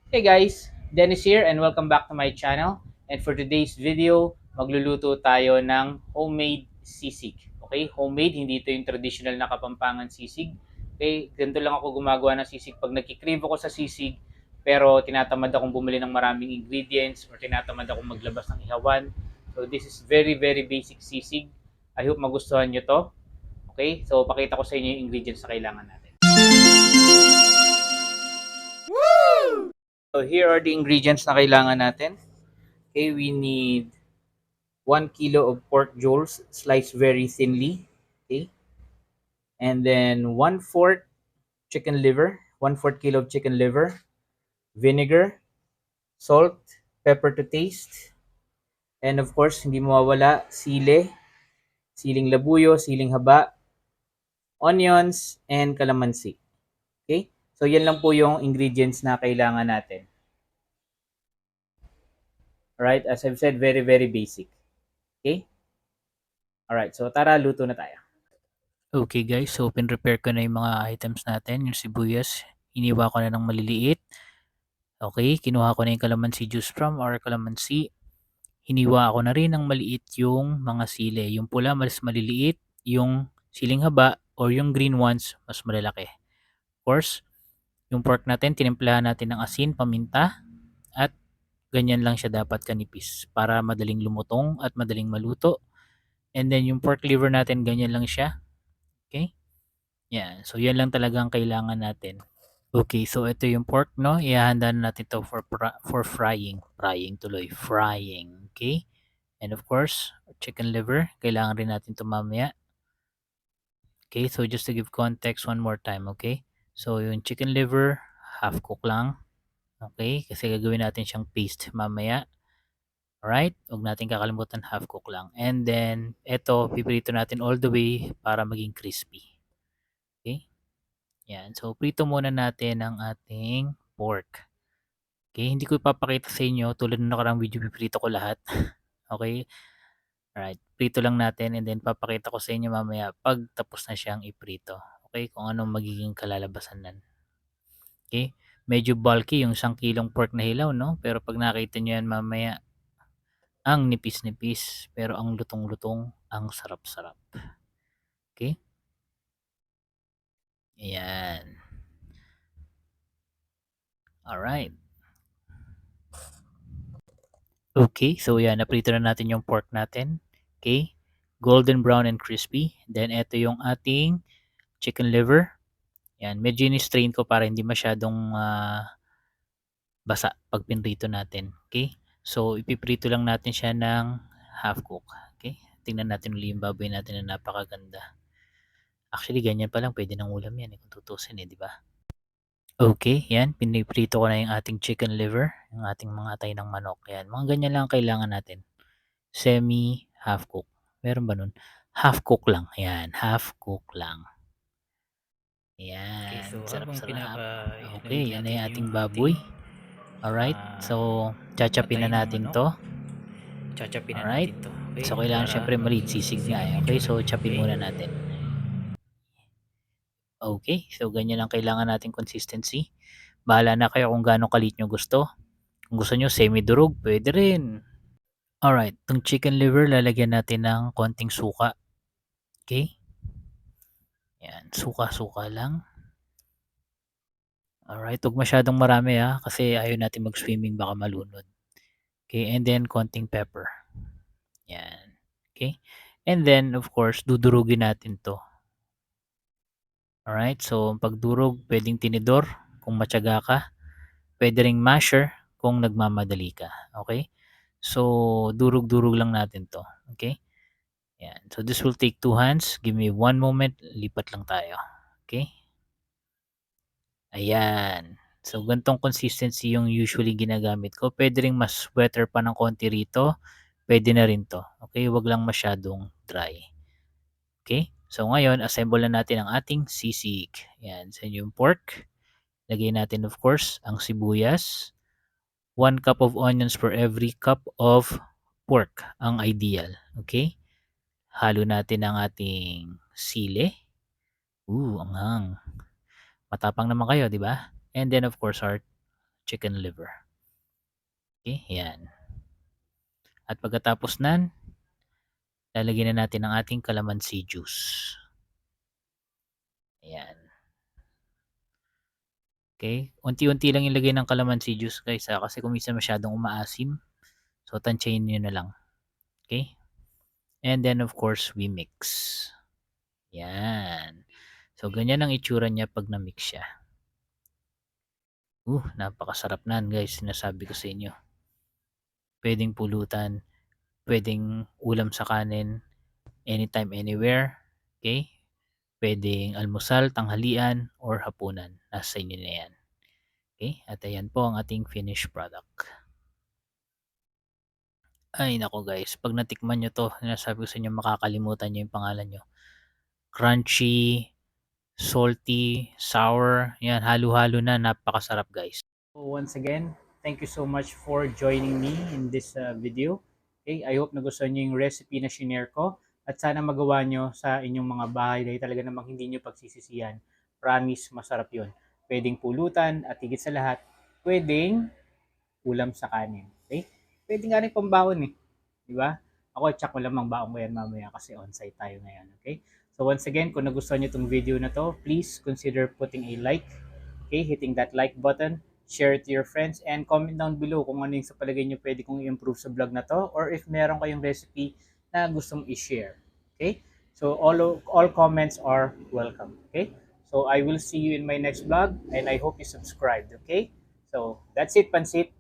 Hey guys, Dennis here and welcome back to my channel. And for today's video, magluluto tayo ng homemade sisig. Okay, homemade, hindi ito yung traditional na Kapampangan sisig. Okay, ganito lang ako gumagawa ng sisig pag nagkikrave ako sa sisig pero tinatamad akong bumili ng maraming ingredients or tinatamad akong maglabas ng ihawan. So this is very very basic sisig. I hope magustuhan nyo to. Okay, so pakita ko sa inyo yung ingredients na kailangan natin. So here are the ingredients na kailangan natin. Okay, we need 1 kilo of pork jowls sliced very thinly. Okay, and then 1/4 chicken liver, 1/4 kilo of chicken liver, vinegar, salt, pepper to taste, and of course, hindi mawawala sile, siling labuyo, siling haba, onions, and calamansi. Okay? So, yan lang po yung ingredients na kailangan natin. Alright? As I've said, very, very basic. Okay? Alright. So, tara, luto na tayo. Okay guys, so pin-prepare ko na yung mga items natin. Yung sibuyas, iniwa ko na ng maliliit. Okay, kinuha ko na yung calamansi juice from or calamansi. Hiniwa ko na rin ng maliit yung mga sili. Yung pula mas maliliit, yung siling haba or yung green ones mas malalaki. Of course, yung pork natin, tinimplahan natin ng asin, paminta, at ganyan lang siya dapat kanipis para madaling lumutong at madaling maluto. And then yung pork liver natin, ganyan lang siya. Okay? Yan. So, yan lang talaga ang kailangan natin. Okay, so ito yung pork, no? Ihahanda na natin to for frying. Frying tuloy. Frying. Okay? And of course, chicken liver. Kailangan rin natin to mamaya. Okay, so just to give context one more time, okay? So, yung chicken liver, half cook lang. Okay? Kasi gagawin natin siyang paste mamaya. Alright? Huwag natin kakalimutan half cook lang. And then, ito, piprito natin all the way para maging crispy. Okay? Yan. So, prito muna natin ang ating pork. Okay, hindi ko ipapakita sa inyo tulad ng nakaraang video, piprito ko lahat. Okay? Alright, prito lang natin and then papakita ko sa inyo mamaya pag tapos na siyang iprito. Okay, kung anong magiging kalalabasan nan. Okay, medyo bulky yung 1 kilong pork na hilaw, no? Pero pag nakita nyo yan mamaya, ang nipis-nipis pero ang lutong-lutong, ang sarap-sarap. Okay? Ayan. Alright. Okay, so yan, naprito na natin yung pork natin. Okay? Golden brown and crispy. Then, ito yung ating chicken liver. Yan, medyo ni-strain ko para hindi masyadong basa pag pinrito natin. Okay? So, ipiprito lang natin siya ng half cook. Okay? Tingnan natin ulit yung baboy natin na napakaganda. Actually, ganyan pa lang. Pwede ng ulam yan kung tutusin di ba? Okay, yan. Piniprito ko na yung ating chicken liver. Yung ating mga tay ng manok. Yan, mga ganyan lang kailangan natin. Semi, half cook. Meron ba nun? Half cook lang. Yan, half cook lang. Okay, Yan, so habang sarap-sarap. pinapa-ihaluin Okay, yan na natin yung yung ating ating baboy. Alright, ah, so chachapin atay na ng natin manok, to. chachapin na Alright, natin to. Okay, so kailangan para syempre maliit, maging sisig sisig nga ang Okay, itsura so niya. chapin Okay? muna natin. Okay, so ganyan lang kailangan natin consistency. Bahala na kayo kung gaano kalit nyo gusto. Kung gusto nyo semi-durog, pwede rin. Alright, itong chicken liver lalagyan natin ng konting suka. Okay? Yan, suka-suka lang. Alright, huwag masyadong marami kasi ayaw natin mag-swimming baka malunod. Okay, and then konting pepper. Yan. Okay? And then, of course, dudurugin natin to. Alright, so pagdurog, pwedeng tinidor kung matyaga ka. Pwede ring masher kung nagmamadali ka. Okay? So, durug-durug lang natin to. Okay? Yan. So, this will take 2 hands. Give me 1 moment. Lipat lang tayo. Okay? Ayan. So, gantong consistency yung usually ginagamit ko. Pwede ring mas wetter pa ng konti rito. Pwede na rin to. Okay? Huwag lang masyadong dry. Okay? So, ngayon, assemble na natin ang ating sisig. Yan. So, yung pork. Lagay natin, of course, ang sibuyas. 1 cup of onions for every cup of pork. Ang ideal. Okay? Halo natin ang ating sili. Anghang. Matapang naman kayo, di ba? And then, of course, our chicken liver. Okay, yan. At pagkatapos nan, lalagyan na natin ang ating calamansi juice. Ayan. Okay, unti-unti lang ilagay ng calamansi juice guys kasi kung minsan masyadong umaasim. So, tansyahin nyo na lang. Okay? And then, of course, we mix. Yan. So, ganyan ang itsura niya pag na-mix siya. Napakasarap nan guys. Sinasabi ko sa inyo. Pwedeng pulutan. Pwedeng ulam sa kanin. Anytime, anywhere. Okay? Pwedeng almusal, tanghalian, or hapunan. Nasa inyo na yan. Okay? At ayan po ang ating finished product. Ay nako guys, pag natikman nyo to, sinasabi ko sa inyo makakalimutan nyo yung pangalan nyo. Crunchy, salty, sour, yan, halo-halo na, napakasarap guys. So once again, thank you so much for joining me in this video. Okay, I hope nagustuhan nyo yung recipe na shinare ko at sana magawa nyo sa inyong mga bahay dahil talaga namang hindi nyo pagsisisihan. Promise, masarap yun. Pwedeng pulutan at higit sa lahat, pwedeng ulam sa kanin. Okay? Pwede nga rin pambaon eh. Di ba? Ako, tsak ko lamang baon ko yan mamaya kasi on-site tayo ngayon. Okay? So once again, kung nagustuhan nyo itong video na to, please consider putting a like. Okay? Hitting that like button. Share it to your friends and comment down below kung ano yung sa palagay nyo pwede kong i-improve sa vlog na to or if meron kayong recipe na gustong i-share. Okay? So all comments are welcome. Okay? So I will see you in my next vlog and I hope you subscribed. Okay? So that's it, Pansit.